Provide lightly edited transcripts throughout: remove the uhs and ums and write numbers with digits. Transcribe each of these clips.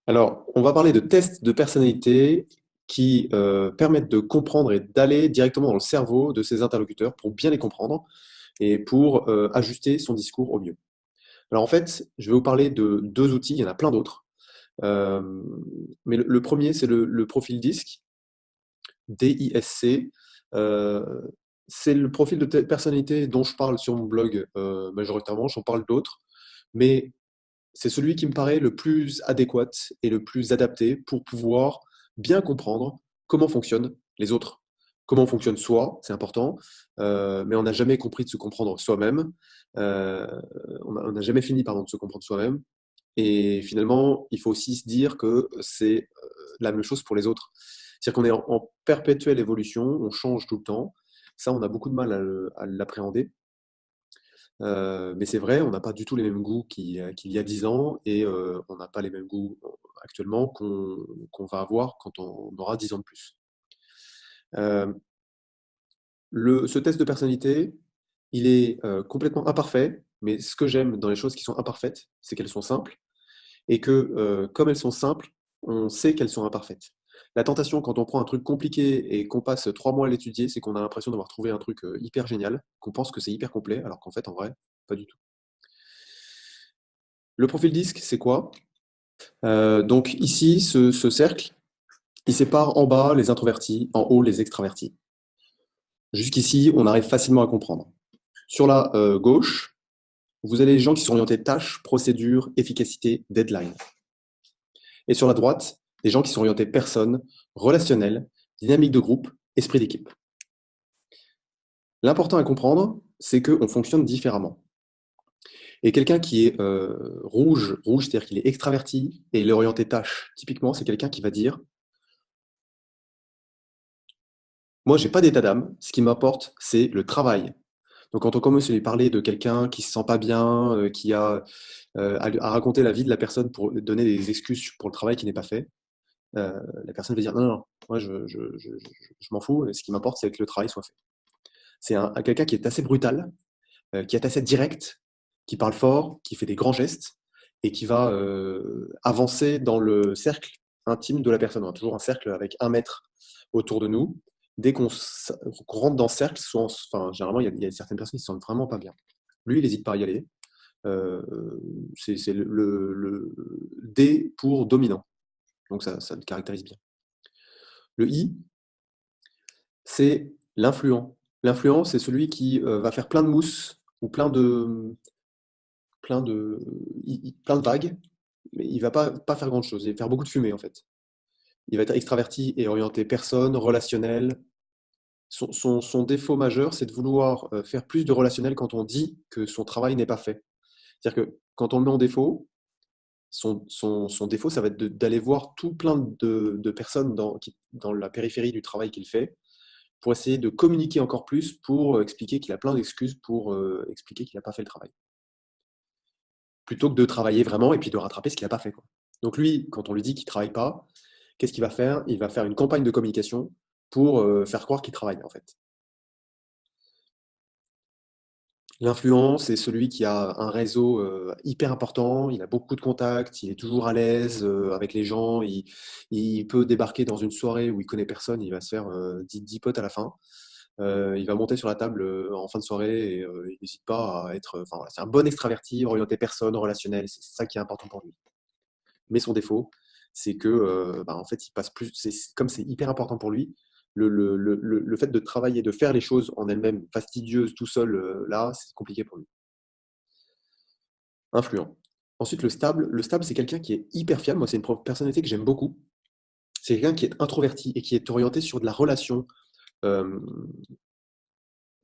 Alors, on va parler de tests de personnalité qui permettent de comprendre et d'aller directement dans le cerveau de ses interlocuteurs pour bien les comprendre et pour ajuster son discours au mieux. Alors en fait, je vais vous parler de deux outils, il y en a plein d'autres. Euh, mais le premier, c'est le profil DISC, DISC. Euh, c'est le profil de personnalité dont je parle sur mon blog majoritairement, j'en parle d'autres, mais c'est celui qui me paraît le plus adéquat et le plus adapté pour pouvoir bien comprendre comment fonctionnent les autres. Comment fonctionne soi, c'est important, mais on n'a jamais compris de se comprendre soi-même. Euh, on n'a jamais fini, pardon, de se comprendre soi-même. Et finalement, il faut aussi se dire que c'est la même chose pour les autres. C'est-à-dire qu'on est en perpétuelle évolution, on change tout le temps. Ça, on a beaucoup de mal à l'appréhender. Mais c'est vrai, on n'a pas du tout les mêmes goûts qu'il y a 10 ans et on n'a pas les mêmes goûts actuellement qu'on va avoir quand on aura 10 ans de plus. Euh, ce test de personnalité, il est complètement imparfait, mais ce que j'aime dans les choses qui sont imparfaites, c'est qu'elles sont simples et que comme elles sont simples, on sait qu'elles sont imparfaites. La tentation quand on prend un truc compliqué et qu'on passe 3 mois à l'étudier, c'est qu'on a l'impression d'avoir trouvé un truc hyper génial, qu'on pense que c'est hyper complet, alors qu'en fait, en vrai, pas du tout. Le profil disque, c'est quoi? Donc ici, ce cercle, il sépare en bas les introvertis, en haut les extravertis. Jusqu'ici, on arrive facilement à comprendre. Sur la gauche, vous avez les gens qui sont orientés tâches, procédures, efficacité, deadline. Et sur la droite, les gens qui sont orientés personnes, relationnels, dynamique de groupe, esprit d'équipe. L'important à comprendre, c'est qu'on fonctionne différemment. Et quelqu'un qui est rouge, c'est-à-dire qu'il est extraverti et il est orienté tâche, typiquement, c'est quelqu'un qui va dire: moi, j'ai pas d'état d'âme, ce qui m'importe, c'est le travail. Donc, quand on commence à lui parler de quelqu'un qui se sent pas bien, qui a à raconter la vie de la personne pour donner des excuses pour le travail qui n'est pas fait, la personne va dire: non, non, non, moi, je m'en fous, ce qui m'importe, c'est que le travail soit fait. C'est quelqu'un qui est assez brutal, qui est assez direct, qui parle fort, qui fait des grands gestes et qui va avancer dans le cercle intime de la personne. On a toujours un cercle avec 1 mètre autour de nous. Dès qu'on rentre dans ce cercle, enfin, généralement, il y a certaines personnes qui ne se sentent vraiment pas bien. Lui, il n'hésite pas à y aller. Euh, c'est le D pour dominant. Donc ça le caractérise bien. Le I, c'est l'influent. L'influent, c'est celui qui va faire plein de mousse ou plein de, plein de vagues, mais il va pas faire grand-chose. Il va faire beaucoup de fumée, en fait. Il va être extraverti et orienté personne, relationnel. Son défaut majeur, c'est de vouloir faire plus de relationnel quand on dit que son travail n'est pas fait. C'est-à-dire que quand on le met en défaut, son défaut, ça va être d'aller voir tout plein de personnes dans la périphérie du travail qu'il fait pour essayer de communiquer encore plus, pour expliquer qu'il a plein d'excuses pour expliquer qu'il n'a pas fait le travail. Plutôt que de travailler vraiment et puis de rattraper ce qu'il n'a pas fait, quoi. Donc lui, quand on lui dit qu'il ne travaille pas, qu'est-ce qu'il va faire? Il va faire une campagne de communication pour faire croire qu'il travaille, en fait. L'influence, c'est celui qui a un réseau hyper important, il a beaucoup de contacts, il est toujours à l'aise avec les gens, il peut débarquer dans une soirée où il connaît personne, il va se faire 10 potes à la fin. Il va monter sur la table en fin de soirée et il n'hésite pas à être. Enfin, voilà, c'est un bon extraverti, orienté personne, relationnel, c'est ça qui est important pour lui. Mais son défaut, c'est que, bah, en fait, il passe plus. Comme c'est hyper important pour lui, le fait de travailler, de faire les choses en elles-mêmes fastidieuses tout seul, là, c'est compliqué pour lui. Influent. Ensuite, le stable, c'est quelqu'un qui est hyper fiable. Moi, c'est une personnalité que j'aime beaucoup. C'est quelqu'un qui est introverti et qui est orienté sur de la relation euh,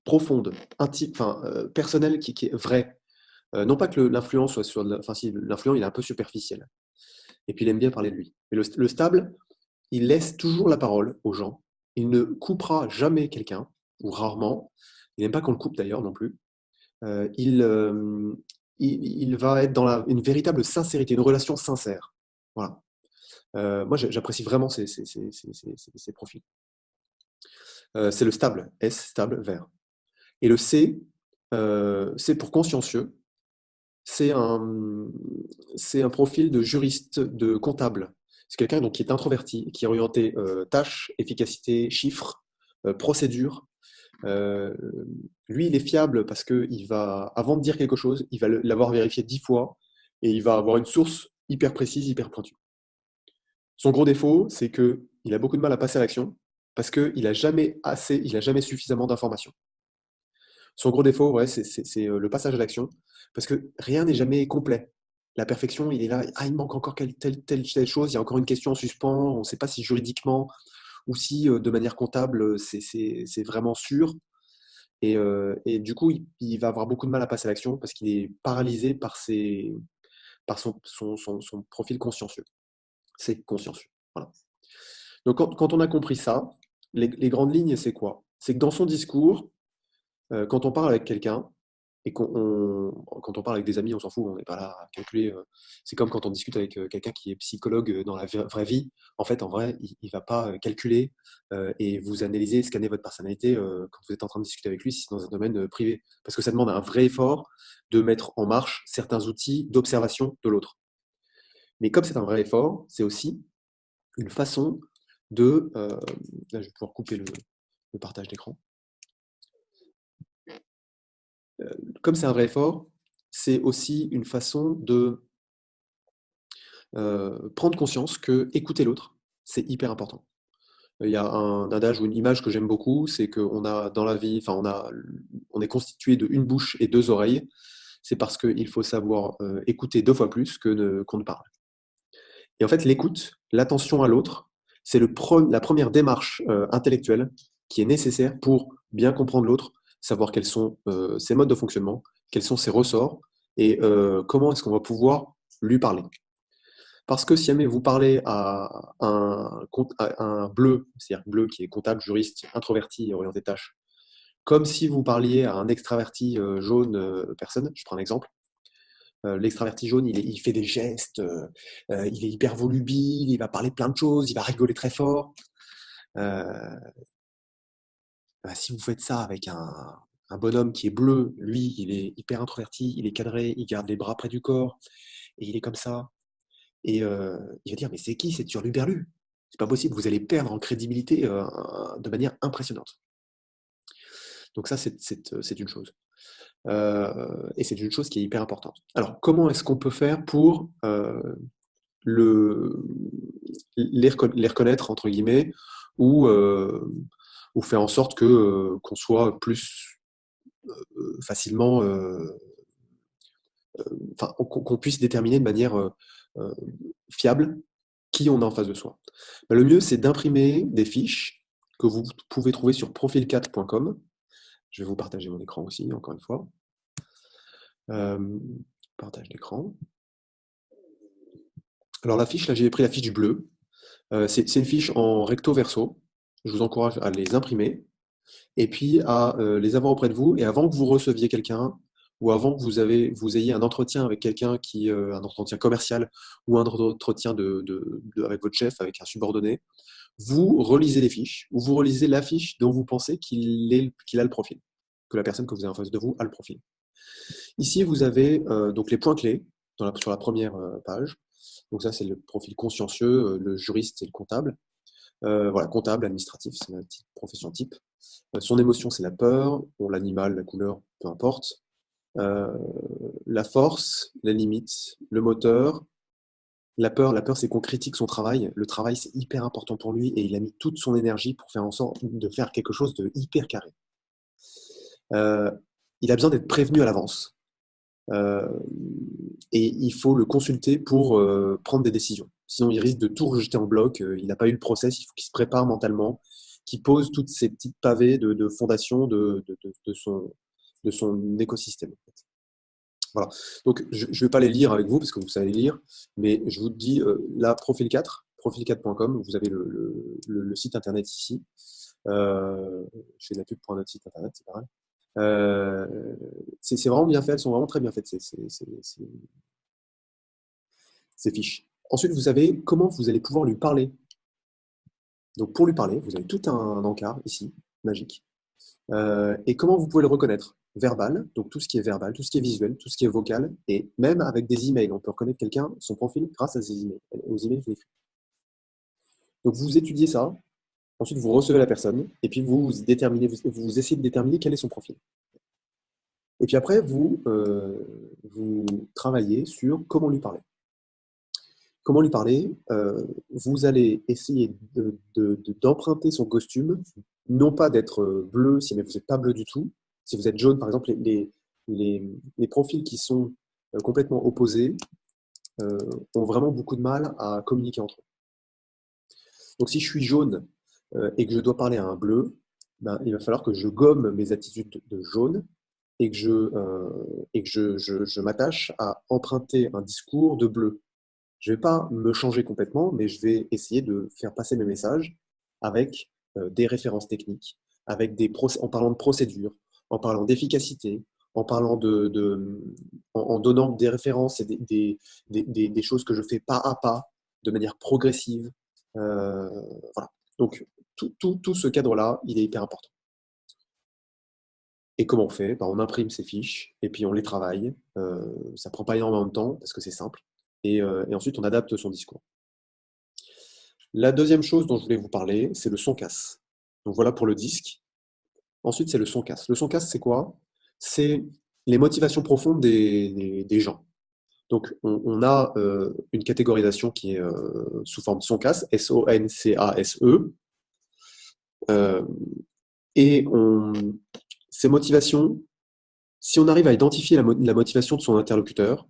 profonde, intime, enfin, personnelle, qui est vraie. Non pas que l'influence soit sur enfin, si, l'influent, il est un peu superficiel. Et puis, il aime bien parler de lui. Mais le stable, il laisse toujours la parole aux gens. Il ne coupera jamais quelqu'un, ou rarement. Il n'aime pas qu'on le coupe d'ailleurs non plus. Euh, il, euh, il va être dans une véritable sincérité, une relation sincère. Voilà. Moi, j'apprécie vraiment ces profils. C'est le stable, S, stable, vert. Et le C, c'est pour consciencieux. c'est un profil de juriste, de comptable. C'est quelqu'un donc qui est introverti, qui est orienté tâches, efficacité, chiffres, procédure. Euh, Lui, il est fiable parce que il va, avant de dire quelque chose, il va l'avoir vérifié 10 fois et il va avoir une source hyper précise, hyper pointue. Son gros défaut, c'est que il a beaucoup de mal à passer à l'action parce qu'il n'a jamais assez, il a jamais suffisamment d'informations. Son gros défaut, ouais, c'est le passage à l'action, parce que rien n'est jamais complet. La perfection, il est là, ah, il manque encore telle chose, il y a encore une question en suspens, on ne sait pas si juridiquement ou si de manière comptable, c'est vraiment sûr. Et du coup, il va avoir beaucoup de mal à passer à l'action parce qu'il est paralysé par son profil consciencieux. C'est consciencieux. Voilà. Donc, quand on a compris ça, les grandes lignes, c'est quoi? C'est que dans son discours, quand on parle avec quelqu'un, et quand on parle avec des amis, on s'en fout, on n'est pas là à calculer. C'est comme quand on discute avec quelqu'un qui est psychologue dans la vraie vie. En fait, en vrai, il ne va pas calculer et vous analyser, scanner votre personnalité quand vous êtes en train de discuter avec lui, si c'est dans un domaine privé. Parce que ça demande un vrai effort de mettre en marche certains outils d'observation de l'autre. Mais comme c'est un vrai effort, c'est aussi une façon de... là, je vais pouvoir couper le partage d'écran. Comme c'est un vrai effort, c'est aussi une façon de prendre conscience que écouter l'autre, c'est hyper important. Il y a un adage ou une image que j'aime beaucoup, c'est qu'on a dans la vie, enfin on est constitué de une bouche et deux oreilles. C'est parce qu'il faut savoir écouter 2 fois plus qu'on ne parle. Et en fait, l'écoute, l'attention à l'autre, c'est la première démarche intellectuelle qui est nécessaire pour bien comprendre l'autre, savoir quels sont ses modes de fonctionnement, quels sont ses ressorts et comment est-ce qu'on va pouvoir lui parler. Parce que si jamais vous parlez à un bleu, c'est-à-dire bleu qui est comptable, juriste, introverti et orienté tâche, comme si vous parliez à un extraverti jaune personne, je prends un exemple. L'extraverti jaune, il fait des gestes, il est hyper volubile, il va parler plein de choses, il va rigoler très fort. Euh, Bah, si vous faites ça avec un bonhomme qui est bleu, lui, il est hyper introverti, il est cadré, il garde les bras près du corps, et il est comme ça. Et il va dire, mais c'est qui cette hurluberlu? C'est pas possible, vous allez perdre en crédibilité de manière impressionnante. Donc ça, c'est une chose. Et c'est une chose qui est hyper importante. Alors, comment est-ce qu'on peut faire pour le, les reconnaître, entre guillemets, ou, euh, ou faire en sorte qu'on soit plus facilement, enfin, qu'on puisse déterminer de manière euh, fiable qui on a en face de soi. Ben, le mieux, c'est d'imprimer des fiches que vous pouvez trouver sur profil4.com. Je vais vous partager mon écran aussi, encore une fois. Euh, Partage d'écran. Alors la fiche, là j'ai pris la fiche bleue. C'est une fiche en recto verso. Je vous encourage à les imprimer et puis à les avoir auprès de vous. Et avant que vous receviez quelqu'un ou avant que vous ayez un entretien avec quelqu'un un entretien commercial ou un entretien avec votre chef, avec un subordonné, vous relisez les fiches ou vous relisez la fiche dont vous pensez qu'il a le profil, que la personne que vous avez en face de vous a le profil. Ici, vous avez donc les points clés sur la première page. Donc ça, c'est le profil consciencieux, le juriste et le comptable. Voilà, comptable, administratif, c'est la petite profession type. Son émotion, c'est la peur, bon, l'animal, la couleur, peu importe. Euh, la force, la limite, le moteur. La peur, c'est qu'on critique son travail. Le travail, c'est hyper important pour lui et il a mis toute son énergie pour faire en sorte de faire quelque chose de hyper carré. Euh, il a besoin d'être prévenu à l'avance. Euh, et il faut le consulter pour prendre des décisions. Sinon, il risque de tout rejeter en bloc. Il n'a pas eu le process, il faut qu'il se prépare mentalement, qu'il pose toutes ces petites pavés de fondation de son écosystème. En fait. Voilà. Donc, je ne vais pas les lire avec vous parce que vous savez lire, mais je vous dis là, profil4, profil4.com, vous avez le site internet ici. Je fais de la pub pour un autre site internet, c'est pareil. C'est vraiment bien fait, elles sont vraiment très bien faites, ces fiches. Ensuite, vous savez comment vous allez pouvoir lui parler. Donc, pour lui parler, vous avez tout un encart ici, magique. Et comment vous pouvez le reconnaître. verbal, donc tout ce qui est verbal, tout ce qui est visuel, tout ce qui est vocal, et même avec des emails. On peut reconnaître quelqu'un, son profil, grâce à ses emails, aux emails qu'il écrit. Donc vous étudiez ça, ensuite vous recevez la personne, et puis vous déterminez, vous essayez de déterminer quel est son profil. Et puis après, vous travaillez sur comment lui parler. Comment lui parler? Vous allez essayer d'emprunter son costume, non pas d'être bleu si mais vous n'êtes pas bleu du tout. Si vous êtes jaune, par exemple, les profils qui sont complètement opposés euh, ont vraiment beaucoup de mal à communiquer entre eux. Donc si je suis jaune et que je dois parler à un bleu, ben, il va falloir que je gomme mes attitudes de jaune et que je m'attache à emprunter un discours de bleu. Je ne vais pas me changer complètement, mais je vais essayer de faire passer mes messages avec des références techniques, en parlant de procédure, en parlant d'efficacité, en parlant en donnant des références et des choses que je fais pas à pas, de manière progressive. Euh, voilà. Donc, tout ce cadre-là, il est hyper important. Et comment on fait? Ben, on imprime ces fiches et puis on les travaille. Ça prend pas énormément de temps parce que c'est simple. Et ensuite, on adapte son discours. La deuxième chose dont je voulais vous parler, c'est le son casse. Donc voilà pour le disque. Ensuite, c'est le son casse. Le son casse, c'est quoi? C'est les motivations profondes des gens. Donc, on a une catégorisation qui est sous forme son casse, S-O-N-C-A-S-E. Euh, et ces motivations, si on arrive à identifier la motivation de son interlocuteur,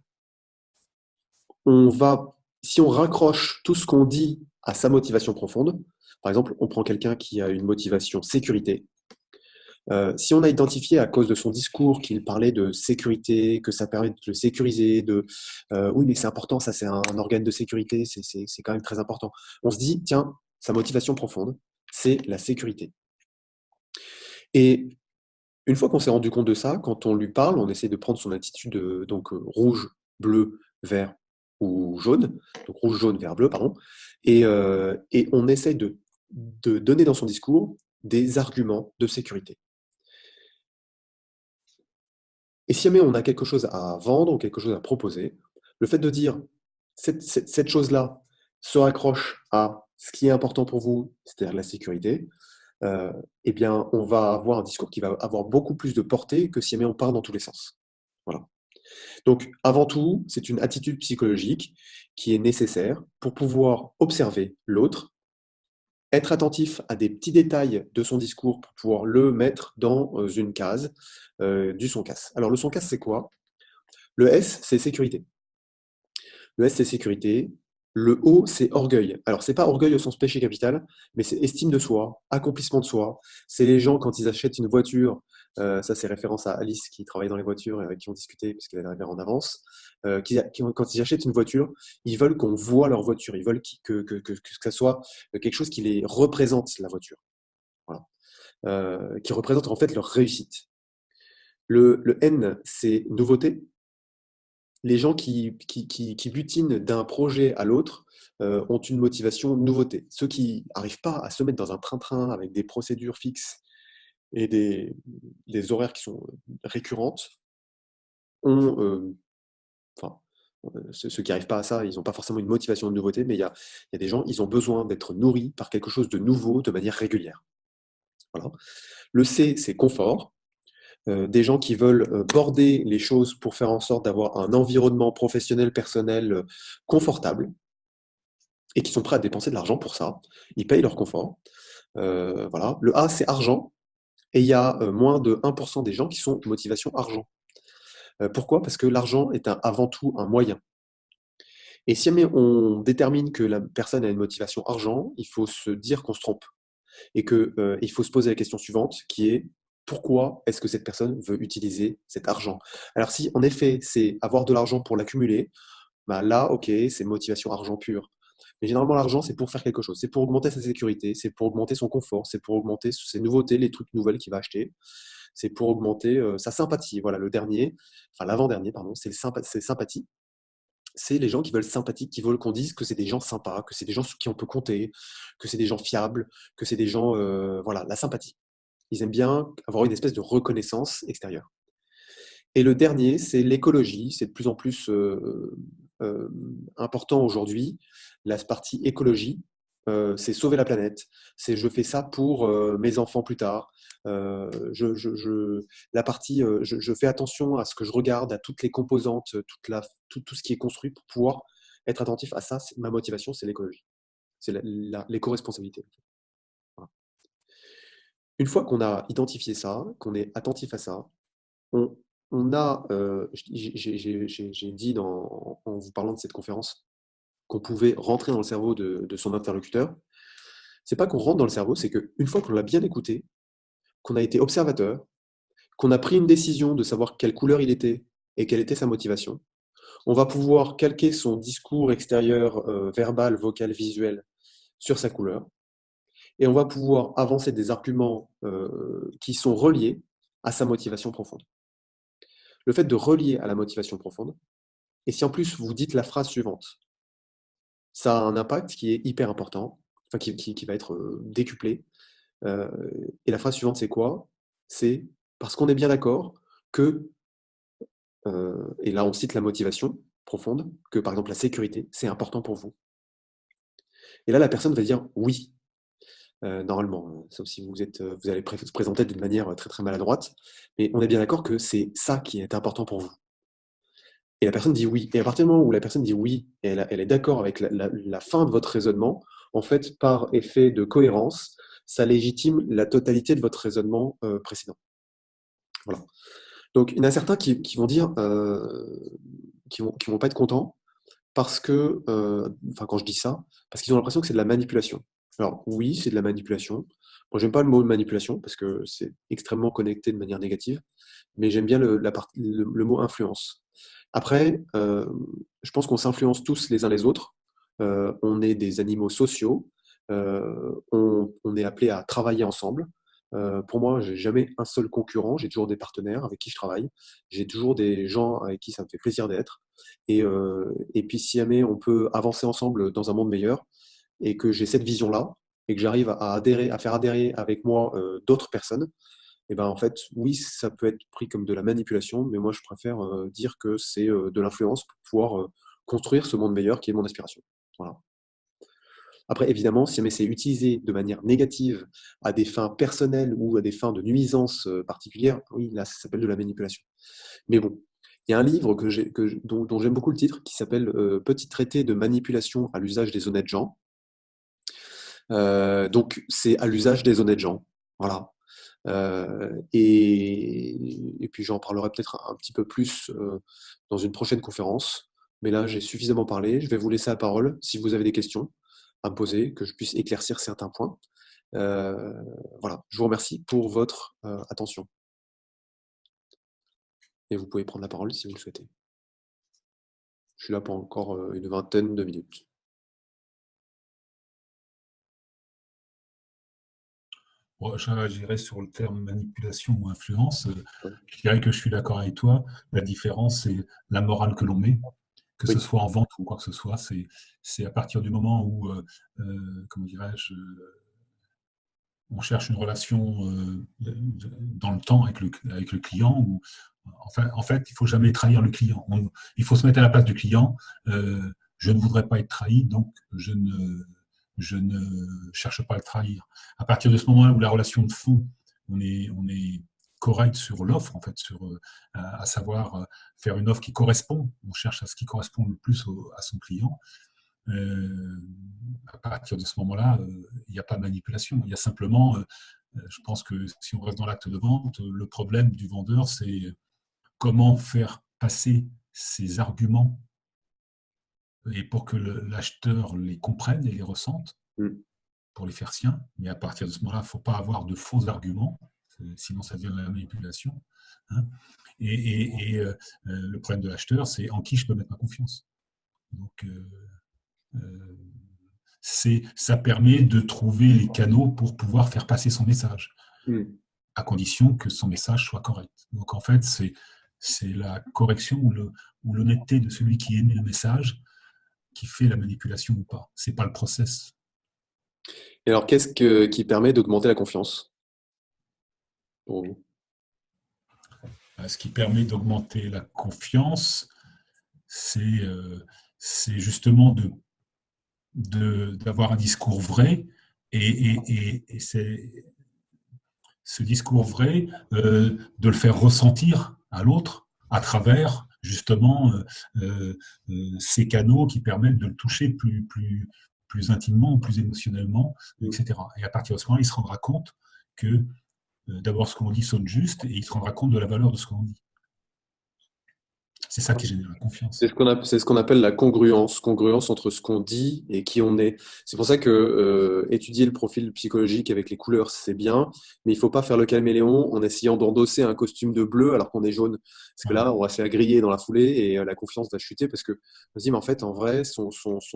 si on raccroche tout ce qu'on dit à sa motivation profonde, par exemple, on prend quelqu'un qui a une motivation sécurité. Si on a identifié à cause de son discours qu'il parlait de sécurité, que ça permet de le sécuriser, oui, mais c'est important, ça c'est un organe de sécurité, c'est quand même très important. On se dit, tiens, sa motivation profonde, c'est la sécurité. Et une fois qu'on s'est rendu compte de ça, quand on lui parle, on essaie de prendre son attitude rouge, bleu, vert ou jaune, donc rouge, jaune, vert, bleu, pardon, et on essaie de donner dans son discours des arguments de sécurité. Et si jamais on a quelque chose à vendre ou quelque chose à proposer, le fait de dire cette chose-là se raccroche à ce qui est important pour vous, c'est-à-dire la sécurité, eh bien, on va avoir un discours qui va avoir beaucoup plus de portée que si jamais on part dans tous les sens. Voilà. Donc, avant tout, c'est une attitude psychologique qui est nécessaire pour pouvoir observer l'autre, être attentif à des petits détails de son discours pour pouvoir le mettre dans une case du son casse. Alors, le son casse, c'est quoi? Le S, c'est sécurité. Le S, c'est sécurité. Le O, c'est orgueil. Alors, c'est pas orgueil au sens péché capital, mais c'est estime de soi, accomplissement de soi. C'est les gens, quand ils achètent une voiture, ça c'est référence à Alice qui travaille dans les voitures et avec qui on discutait, puisqu'elle est arrivée en avance, quand ils achètent une voiture, ils veulent qu'on voit leur voiture, ils veulent que ça soit quelque chose qui les représente, la voiture. Voilà. Qui représente en fait leur réussite. Le N, c'est nouveauté. Les gens qui butinent d'un projet à l'autre ont une motivation nouveauté. Ceux qui n'arrivent pas à se mettre dans un train-train avec des procédures fixes et des horaires qui sont récurrentes, ont, enfin, ceux qui n'arrivent pas à ça, ils n'ont pas forcément une motivation de nouveauté, mais il y a des gens, ils ont besoin d'être nourris par quelque chose de nouveau de manière régulière. Voilà. Le C, c'est confort. Des gens qui veulent border les choses pour faire en sorte d'avoir un environnement professionnel, personnel confortable et qui sont prêts à dépenser de l'argent pour ça. Ils payent leur confort. Voilà. Le A, c'est argent. Et il y a moins de 1% des gens qui sont motivation argent. Pourquoi? Parce que l'argent est avant tout un moyen. Et si jamais on détermine que la personne a une motivation argent, il faut se dire qu'on se trompe. Et qu'il faut se poser la question suivante, qui est pourquoi est-ce que cette personne veut utiliser cet argent? Alors si en effet c'est avoir de l'argent pour l'accumuler, bah là ok, c'est motivation argent pure. Mais généralement l'argent c'est pour faire quelque chose, c'est pour augmenter sa sécurité, c'est pour augmenter son confort, c'est pour augmenter ses nouveautés, les trucs nouvelles qu'il va acheter, c'est pour augmenter sa sympathie. Voilà le dernier, enfin l'avant-dernier pardon, c'est sympathie. C'est les gens qui veulent sympathique, qui veulent qu'on dise que c'est des gens sympas, que c'est des gens sur qui on peut compter, que c'est des gens fiables, que c'est des gens, voilà, la sympathie. Ils aiment bien avoir une espèce de reconnaissance extérieure. Et le dernier, c'est l'écologie. C'est de plus en plus euh, important aujourd'hui. La partie écologie, c'est sauver la planète. C'est je fais ça pour mes enfants plus tard. La partie, je fais attention à ce que je regarde, à toutes les composantes, tout ce qui est construit pour pouvoir être attentif à ça. Ma motivation, c'est l'écologie. C'est l'éco-responsabilité. Voilà. Une fois qu'on a identifié ça, qu'on est attentif à ça, on, on a, j'ai dit en vous parlant de cette conférence qu'on pouvait rentrer dans le cerveau de son interlocuteur. C'est pas qu'on rentre dans le cerveau, c'est qu'une fois qu'on l'a bien écouté, qu'on a été observateur, qu'on a pris une décision de savoir quelle couleur il était et quelle était sa motivation, on va pouvoir calquer son discours extérieur, verbal, vocal, visuel sur sa couleur, et on va pouvoir avancer des arguments qui sont reliés à sa motivation profonde. Le fait de relier à la motivation profonde, et si en plus vous dites la phrase suivante, ça a un impact qui est hyper important, enfin qui va être décuplé. Et la phrase suivante, c'est quoi? C'est parce qu'on est bien d'accord que, et là on cite la motivation profonde, que par exemple la sécurité, c'est important pour vous. Et là la personne va dire oui, normalement, sauf si vous allez se présenter d'une manière très très maladroite, mais on est bien d'accord que c'est ça qui est important pour vous. Et la personne dit oui. Et à partir du moment où la personne dit oui, et elle est d'accord avec la fin de votre raisonnement, en fait, par effet de cohérence, ça légitime la totalité de votre raisonnement précédent. Voilà. Donc, il y en a certains qui vont dire, qui vont pas être contents parce que, enfin, quand je dis ça, parce qu'ils ont l'impression que c'est de la manipulation. Alors, oui, c'est de la manipulation. Moi, j'aime pas le mot manipulation parce que c'est extrêmement connecté de manière négative, mais j'aime bien le mot influence. Après, je pense qu'on s'influence tous les uns les autres. On est des animaux sociaux. On est appelé à travailler ensemble. Pour moi, j'ai jamais un seul concurrent. J'ai toujours des partenaires avec qui je travaille. J'ai toujours des gens avec qui ça me fait plaisir d'être. Et puis, si jamais on peut avancer ensemble dans un monde meilleur et que j'ai cette vision-là et que j'arrive à faire adhérer avec moi d'autres personnes, et ben en fait, oui, ça peut être pris comme de la manipulation, mais moi je préfère dire que c'est de l'influence pour pouvoir construire ce monde meilleur qui est mon aspiration. Voilà. Après, évidemment, si jamais c'est utilisé de manière négative à des fins personnelles ou à des fins de nuisance particulières, oui, là, ça s'appelle de la manipulation. Mais bon, il y a un livre dont j'aime beaucoup le titre qui s'appelle Petit traité de manipulation à l'usage des honnêtes gens. Donc, c'est à l'usage des honnêtes gens. Voilà. Et puis j'en parlerai peut-être un petit peu plus dans une prochaine conférence. Mais là, j'ai suffisamment parlé. Je vais vous laisser la parole si vous avez des questions à me poser, que je puisse éclaircir certains points. Euh, voilà, je vous remercie pour votre attention. Et vous pouvez prendre la parole si vous le souhaitez. Je suis là pour encore une vingtaine de minutes. Bon, j'irais sur le terme manipulation ou influence. Ouais. Je dirais que je suis d'accord avec toi. La différence, c'est la morale que l'on met, que ce Oui, soit en vente ou quoi que ce soit. C'est à partir du moment où, comment dirais-je, on cherche une relation dans le temps avec le client. En fait, il ne faut jamais trahir le client. Il faut se mettre à la place du client. Je ne voudrais pas être trahi, donc je ne cherche pas à le trahir. À partir de ce moment-là où la relation de fond, on est correct sur l'offre, en fait, à savoir faire une offre qui correspond. On cherche à ce qui correspond le plus à son client. À partir de ce moment-là, il n'y a pas de manipulation. Il y a simplement, je pense que si on reste dans l'acte de vente, le problème du vendeur, c'est comment faire passer ses arguments et pour que l'acheteur les comprenne et les ressente, mm. pour les faire siens. Mais à partir de ce moment-là, il ne faut pas avoir de faux arguments, sinon ça devient de la manipulation. Hein. Le problème de l'acheteur, c'est en qui je peux mettre ma confiance. Donc, ça permet de trouver les canaux pour pouvoir faire passer son message, Mm. à condition que son message soit correct. Donc en fait, c'est la correction ou l'honnêteté de celui qui émet le message qui fait la manipulation ou pas. C'est pas le process. Et alors, qui permet d'augmenter la confiance pour vous? Ce qui permet d'augmenter la confiance, c'est justement d'avoir un discours vrai et c'est ce discours vrai, de le faire ressentir à l'autre à travers justement ces canaux qui permettent de le toucher plus intimement, plus émotionnellement, etc. Et à partir de ce moment, il se rendra compte que d'abord ce qu'on dit sonne juste et il se rendra compte de la valeur de ce qu'on dit. C'est ça qui génère la confiance. C'est ce qu'on appelle la congruence entre ce qu'on dit et qui on est. C'est pour ça que étudier le profil psychologique avec les couleurs, c'est bien, mais il faut pas faire le caméléon en essayant d'endosser un costume de bleu alors qu'on est jaune. Parce que là, on va se faire griller dans la foulée et la confiance va chuter parce que on se dit, mais en fait, en vrai, son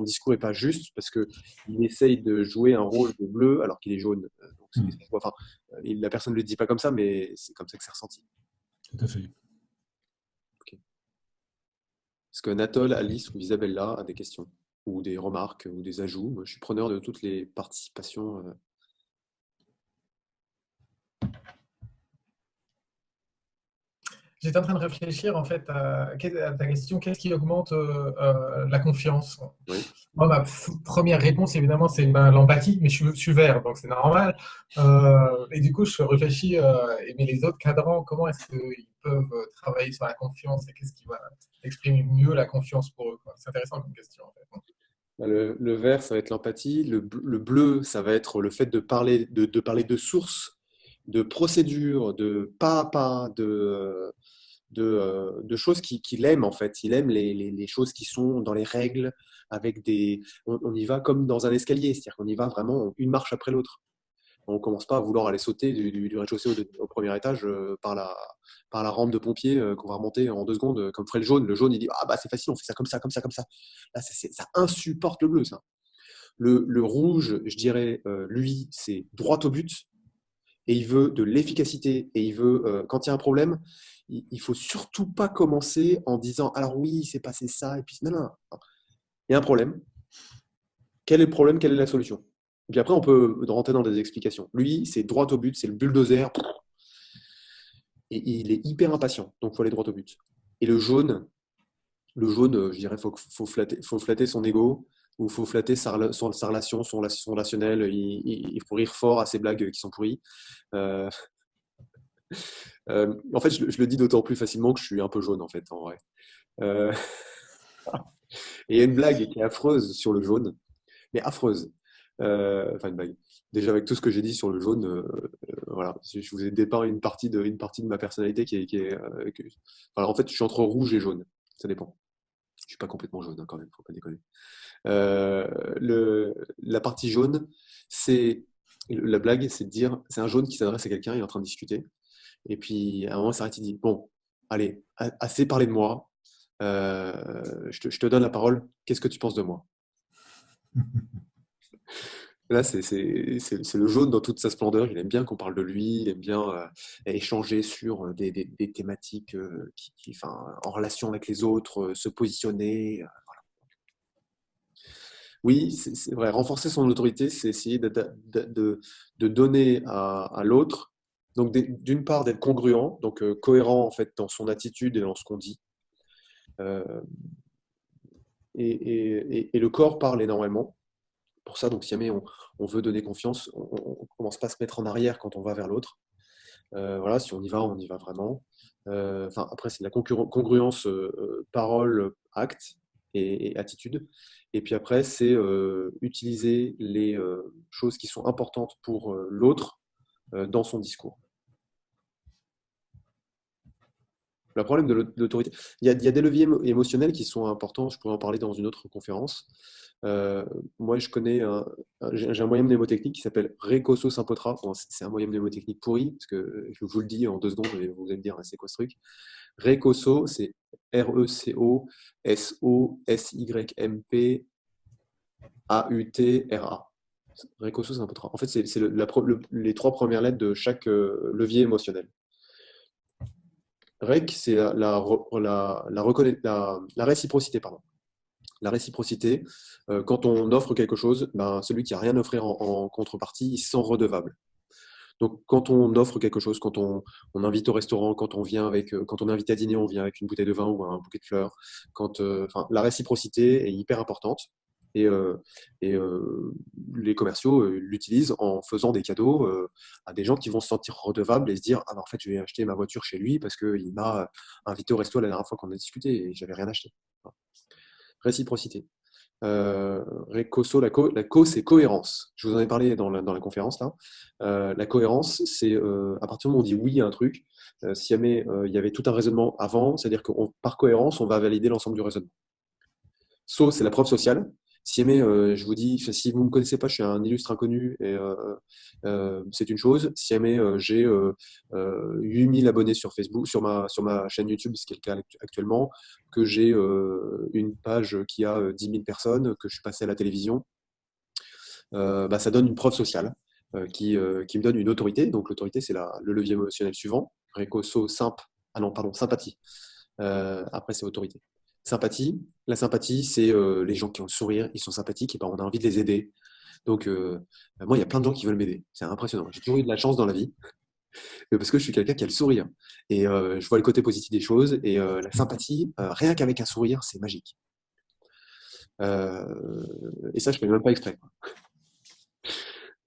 discours est pas juste parce que il essaye de jouer un rôle de bleu alors qu'il est jaune. Donc, enfin, la personne ne le dit pas comme ça, mais c'est comme ça que c'est ressenti. Tout à fait. Est-ce que Anatole, Alice ou Isabella a des questions ou des remarques ou des ajouts? Moi, je suis preneur de toutes les participations. J'étais en train de réfléchir en fait à ta question, qu'est-ce qui augmente la confiance? Oui. Moi, ma première réponse, évidemment, c'est l'empathie, mais je suis vert, donc c'est normal. Et du coup, je réfléchis, mais les autres cadrans, comment est-ce qu'ils peuvent travailler sur la confiance et qu'est-ce qui va exprimer mieux la confiance pour eux, quoi. C'est intéressant comme question, en fait. Le vert, ça va être l'empathie. Le bleu, ça va être le fait de parler de sources, de procédures, de pas à pas, de choses qu'il aime en fait. Il aime les choses qui sont dans les règles, avec on y va comme dans un escalier, c'est-à-dire qu'on y va vraiment une marche après l'autre. On ne commence pas à vouloir aller sauter du rez-de-chaussée au premier étage par la rampe de pompier qu'on va remonter en 2 secondes, comme ferait le jaune. Le jaune, il dit ah bah c'est facile, on fait ça comme ça, comme ça, comme ça. Là, ça insupporte le bleu, ça. Le rouge, je dirais, lui, c'est droit au but et il veut de l'efficacité et il veut, quand il y a un problème, il faut surtout pas commencer en disant alors oui, il s'est passé ça et puis non, non, non. Il y a un problème. Quel est le problème? Quelle est la solution? Et puis après, on peut rentrer dans des explications. Lui, c'est droit au but, c'est le bulldozer. Et il est hyper impatient, donc il faut aller droit au but. Et le jaune, je dirais, faut flatter son ego, ou il faut flatter sa relation, son relationnel. Il faut rire fort à ses blagues qui sont pourries. En fait, je le dis d'autant plus facilement que je suis un peu jaune, en fait, en vrai. Et il y a une blague qui est affreuse sur le jaune, mais affreuse. Enfin, une blague. Déjà, avec tout ce que j'ai dit sur le jaune, voilà, je vous ai dépeint une partie de ma personnalité qui est enfin, en fait, je suis entre rouge et jaune. Ça dépend. Je suis pas complètement jaune, hein, quand même, faut pas déconner. La partie jaune, la blague, c'est de dire, c'est un jaune qui s'adresse à quelqu'un, il est en train de discuter. Et puis, à un moment, il s'arrête, il dit, bon, allez, assez parlé de moi. Je te donne la parole. Qu'est-ce que tu penses de moi? Là, c'est le jaune dans toute sa splendeur. Il aime bien qu'on parle de lui, il aime bien échanger sur des thématiques enfin, en relation avec les autres, se positionner. Voilà. Oui, c'est vrai. Renforcer son autorité, c'est essayer de donner à l'autre, donc d'une part d'être congruent, donc cohérent en fait dans son attitude et dans ce qu'on dit. Et le corps parle énormément. Pour ça, donc si jamais on veut donner confiance, on ne commence pas à se mettre en arrière quand on va vers l'autre. Voilà, si on y va vraiment. Enfin, après, c'est de la congruence parole, acte et attitude. Et puis après, c'est utiliser les choses qui sont importantes pour l'autre dans son discours. Le problème de l'autorité, il y a des leviers émotionnels qui sont importants, je pourrais en parler dans une autre conférence. Moi, je connais j'ai un moyen mnémotechnique qui s'appelle Recoso Simpotra. Bon, c'est un moyen mnémotechnique pourri, parce que je vous le dis en 2 secondes, et vous allez me dire c'est quoi ce truc. Recoso, c'est Recosympotra. Recoso Simpotra. En fait, c'est les 3 premières lettres de chaque levier émotionnel. Rec, c'est la réciprocité, pardon. La réciprocité, quand on offre quelque chose, ben, celui qui n'a rien à offrir en contrepartie, il se sent redevable. Donc, quand on offre quelque chose, quand on invite au restaurant, quand on est invité à dîner, on vient avec une bouteille de vin ou un bouquet de fleurs. Enfin, la réciprocité est hyper importante. Et, euh, et les commerciaux l'utilisent en faisant des cadeaux à des gens qui vont se sentir redevables et se dire ah ben, en fait je vais acheter ma voiture chez lui parce qu'il m'a invité au resto la dernière fois qu'on a discuté et j'avais rien acheté. Voilà. Réciprocité. Recoso, la co, c'est cohérence. Je vous en ai parlé dans la conférence là. La cohérence, c'est à partir du moment où on dit oui à un truc, si jamais il y avait tout un raisonnement avant, c'est-à-dire que par cohérence, on va valider l'ensemble du raisonnement. So, c'est la preuve sociale. Si jamais je vous dis, si vous ne me connaissez pas, je suis un illustre inconnu et c'est une chose. Si jamais j'ai 8000 abonnés sur Facebook, sur ma chaîne YouTube, ce qui est le cas actuellement, que j'ai une page qui a 10 000 personnes, que je suis passé à la télévision, bah, ça donne une preuve sociale qui me donne une autorité. Donc l'autorité, c'est le levier émotionnel suivant. Recoso, sympathie. Après, c'est autorité. Sympathie. La sympathie, c'est les gens qui ont le sourire, ils sont sympathiques et ben, on a envie de les aider. Donc, moi, il y a plein de gens qui veulent m'aider. C'est impressionnant. J'ai toujours eu de la chance dans la vie parce que je suis quelqu'un qui a le sourire. Et je vois le côté positif des choses. Et la sympathie, rien qu'avec un sourire, c'est magique. Et ça, je ne fais même pas exprès.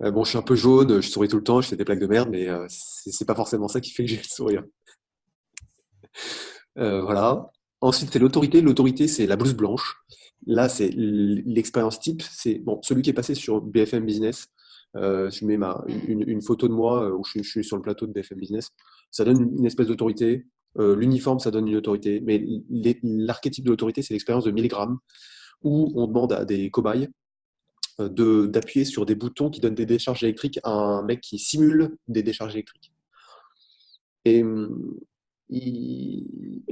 Bon, je suis un peu jaune, je souris tout le temps, je fais des blagues de merde, mais c'est pas forcément ça qui fait que j'ai le sourire. Voilà. Ensuite, c'est l'autorité. L'autorité, c'est la blouse blanche. Là, c'est l'expérience type. C'est bon, celui qui est passé sur BFM Business. Je mets une photo de moi où je suis sur le plateau de BFM Business. Ça donne une espèce d'autorité. L'uniforme, ça donne une autorité. Mais l'archétype de l'autorité, c'est l'expérience de Milgram, où on demande à des cobayes d'appuyer sur des boutons qui donnent des décharges électriques à un mec qui simule des décharges électriques. Et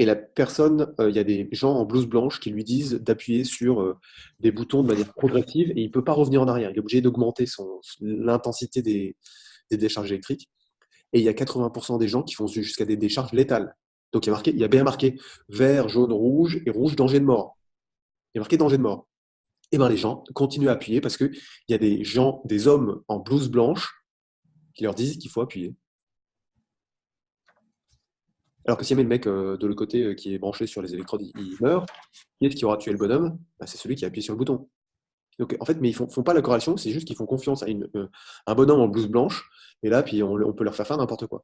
la personne, il y a des gens en blouse blanche qui lui disent d'appuyer sur des boutons de manière progressive et il ne peut pas revenir en arrière. Il est obligé d'augmenter l'intensité des décharges électriques. Et il y a 80% des gens qui font jusqu'à des décharges létales. Donc il y a bien marqué vert, jaune, rouge et rouge, danger de mort. Il y a marqué danger de mort. Et bien les gens continuent à appuyer parce qu'il y a des hommes en blouse blanche qui leur disent qu'il faut appuyer. Alors que si jamais le mec de l'autre côté qui est branché sur les électrodes, il meurt, qui est-ce qui aura tué le bonhomme? Bah, c'est celui qui a appuyé sur le bouton. Donc, en fait, mais ils font pas la corrélation, c'est juste qu'ils font confiance à un bonhomme en blouse blanche, et là, puis on peut leur faire n'importe quoi.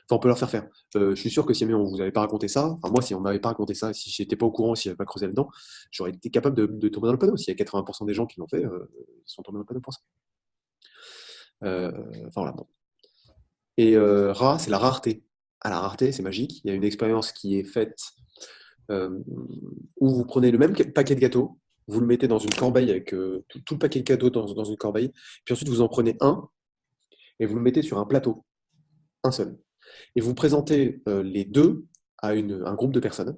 Enfin, on peut leur faire faire. Je suis sûr que si jamais on vous avait pas raconté ça, enfin moi, si on m'avait pas raconté ça, si j'étais pas au courant, si j'avais pas creusé là-dedans, j'aurais été capable de tomber dans le panneau. S'il y a 80% des gens qui l'ont fait, ils sont tombés dans le panneau pour ça. Enfin voilà. Bon. Et rare, c'est la rareté. À la rareté, c'est magique. Il y a une expérience qui est faite où vous prenez le même paquet de gâteaux, vous le mettez dans une corbeille avec tout le paquet de gâteaux dans une corbeille, puis ensuite vous en prenez un et vous le mettez sur un plateau, un seul. Et vous présentez les deux à un groupe de personnes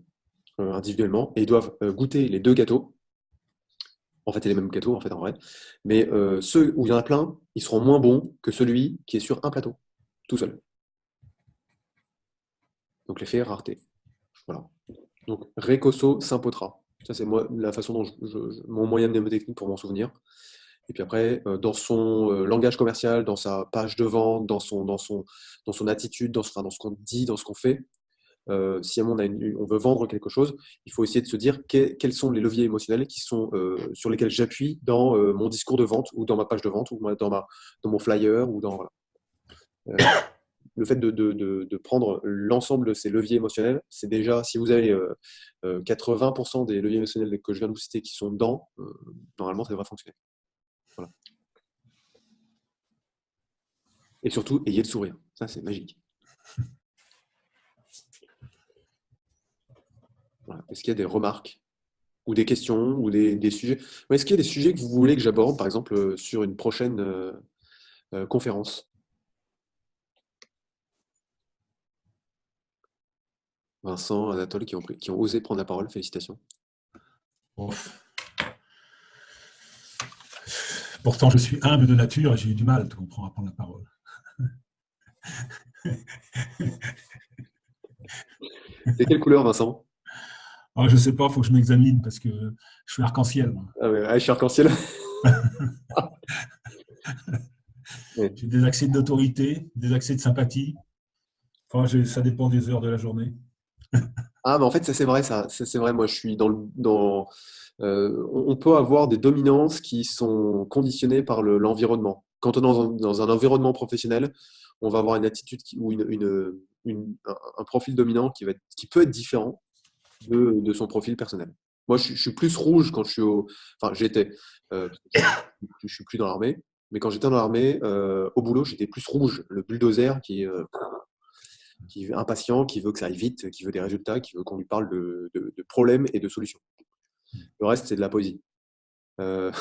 individuellement et ils doivent goûter les deux gâteaux. En fait, c'est les mêmes gâteaux en fait en vrai, mais ceux où il y en a plein, ils seront moins bons que celui qui est sur un plateau, tout seul. Donc l'effet rareté. Voilà. Donc Recoso Saint-Potra. Ça, c'est moi la façon dont mon moyen mnémotechnique pour m'en souvenir. Et puis après, dans son langage commercial, dans sa page de vente, dans son attitude, dans ce qu'on dit, dans ce qu'on fait, si on veut vendre quelque chose, il faut essayer de se dire quels sont les leviers émotionnels qui sont, sur lesquels j'appuie dans mon discours de vente ou dans ma page de vente ou dans mon flyer ou dans voilà. Le fait de prendre l'ensemble de ces leviers émotionnels, c'est déjà, si vous avez 80% des leviers émotionnels que je viens de vous citer qui sont dedans, normalement, ça devrait fonctionner. Voilà. Et surtout, ayez le sourire. Ça, c'est magique. Voilà. Est-ce qu'il y a des remarques ou des questions ou des sujets? Est-ce qu'il y a des sujets que vous voulez que j'aborde, par exemple, sur une prochaine conférence? Vincent, Anatole, qui ont osé prendre la parole. Félicitations. Ouf. Pourtant, je suis humble de nature et j'ai eu du mal, tu comprends, à prendre la parole. C'est quelle couleur, Vincent? Oh, je ne sais pas, il faut que je m'examine parce que je suis arc-en-ciel. Ah ouais, je suis arc-en-ciel. Ouais. J'ai des accès d'autorité, des accès de sympathie. Enfin, ça dépend des heures de la journée. Ah, mais en fait, ça c'est vrai, ça c'est vrai. Moi, je suis on peut avoir des dominances qui sont conditionnées par l'environnement. Quand on est dans un environnement professionnel, on va avoir une attitude ou un profil dominant qui peut être différent de son profil personnel. Moi, je suis plus rouge quand je suis enfin, j'étais, parce que je suis plus dans l'armée, mais quand j'étais dans l'armée, au boulot, j'étais plus rouge, le bulldozer qui est impatient, qui veut que ça aille vite, qui veut des résultats, qui veut qu'on lui parle de problèmes et de solutions. Le reste, c'est de la poésie. Euh,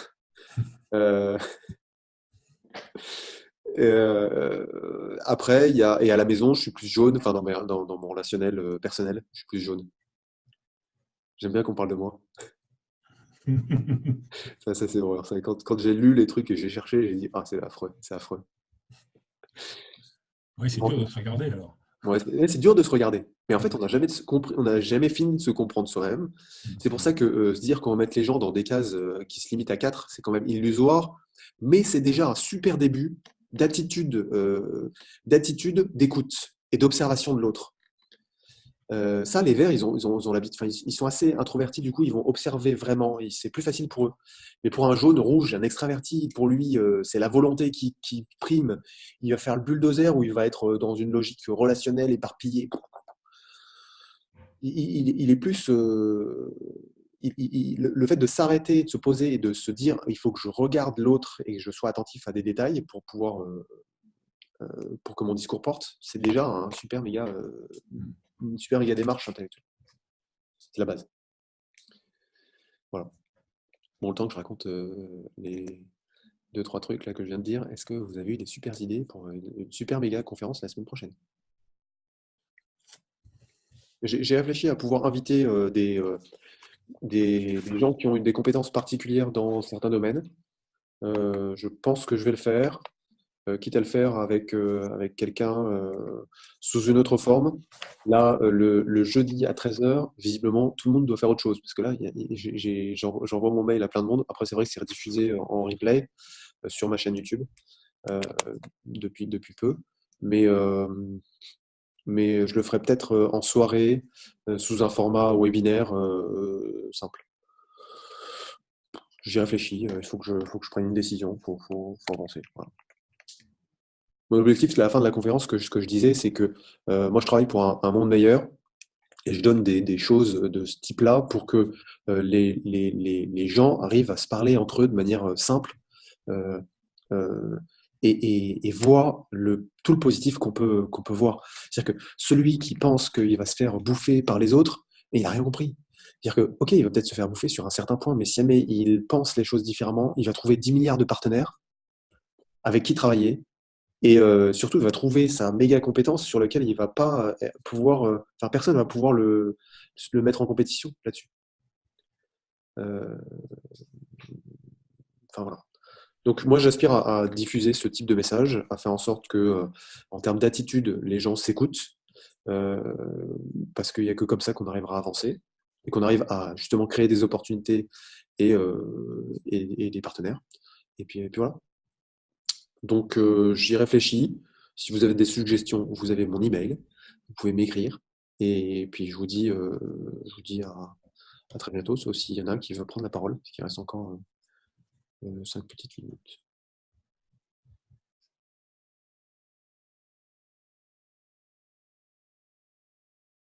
euh, Après, et à la maison, je suis plus jaune, enfin dans mon relationnel personnel, je suis plus jaune. J'aime bien qu'on parle de moi. Ça c'est horreur. Quand j'ai lu les trucs et j'ai cherché, j'ai dit, ah, c'est affreux, c'est affreux. Oui, c'est dur de se regarder alors. Ouais, c'est dur de se regarder. Mais en fait, on n'a jamais fini de se comprendre soi-même. C'est pour ça que se dire qu'on va mettre les gens dans des cases qui se limitent à quatre, c'est quand même illusoire. Mais c'est déjà un super début d'attitude, d'écoute et d'observation de l'autre. Ça, les verts, ils ont l'habitude, enfin, ils sont assez introvertis, du coup, ils vont observer vraiment, et c'est plus facile pour eux. Mais pour un jaune, rouge, un extraverti, pour lui, c'est la volonté qui prime. Il va faire le bulldozer où il va être dans une logique relationnelle, éparpillée. Il est plus. Le fait de s'arrêter, de se poser et de se dire il faut que je regarde l'autre et que je sois attentif à des détails pour pouvoir. Pour que mon discours porte, c'est déjà une super méga démarche intellectuelle. C'est la base. Voilà. Bon, le temps que je raconte les deux, trois trucs là que je viens de dire, est-ce que vous avez eu des super idées pour une super méga conférence la semaine prochaine? J'ai réfléchi à pouvoir inviter des gens qui ont eu des compétences particulières dans certains domaines. Je pense que je vais le faire, quitte à le faire avec quelqu'un sous une autre forme. Là, le jeudi à 13h, visiblement, tout le monde doit faire autre chose. Parce que là, j'envoie mon mail à plein de monde. Après, c'est vrai que c'est rediffusé en replay sur ma chaîne YouTube depuis peu. Mais je le ferai peut-être en soirée, sous un format webinaire simple. J'y réfléchis, il faut que je prenne une décision, faut avancer. Voilà. Mon objectif, c'est la fin de la conférence, ce que je disais, c'est que moi je travaille pour un monde meilleur et je donne des choses de ce type-là pour que les gens arrivent à se parler entre eux de manière simple euh, euh, et voient tout le positif qu'on peut voir. C'est-à-dire que celui qui pense qu'il va se faire bouffer par les autres, il n'a rien compris. C'est-à-dire que, ok, il va peut-être se faire bouffer sur un certain point, mais si jamais il pense les choses différemment, il va trouver 10 milliards de partenaires avec qui travailler. Et surtout, il va trouver sa méga compétence sur laquelle il va pas pouvoir, enfin, personne ne va pouvoir le mettre en compétition là-dessus. Euh, Enfin voilà. Donc moi, j'aspire à diffuser ce type de message, à faire en sorte que, en termes d'attitude, les gens s'écoutent, euh, parce qu'il n'y a que comme ça qu'on arrivera à avancer et qu'on arrive à justement créer des opportunités et des partenaires. Et puis voilà. Donc j'y réfléchis. Si vous avez des suggestions, vous avez mon email, vous pouvez m'écrire. Et puis je vous dis à très bientôt, sauf s'il y en a qui veut prendre la parole, parce qu'il reste encore 5 petites minutes.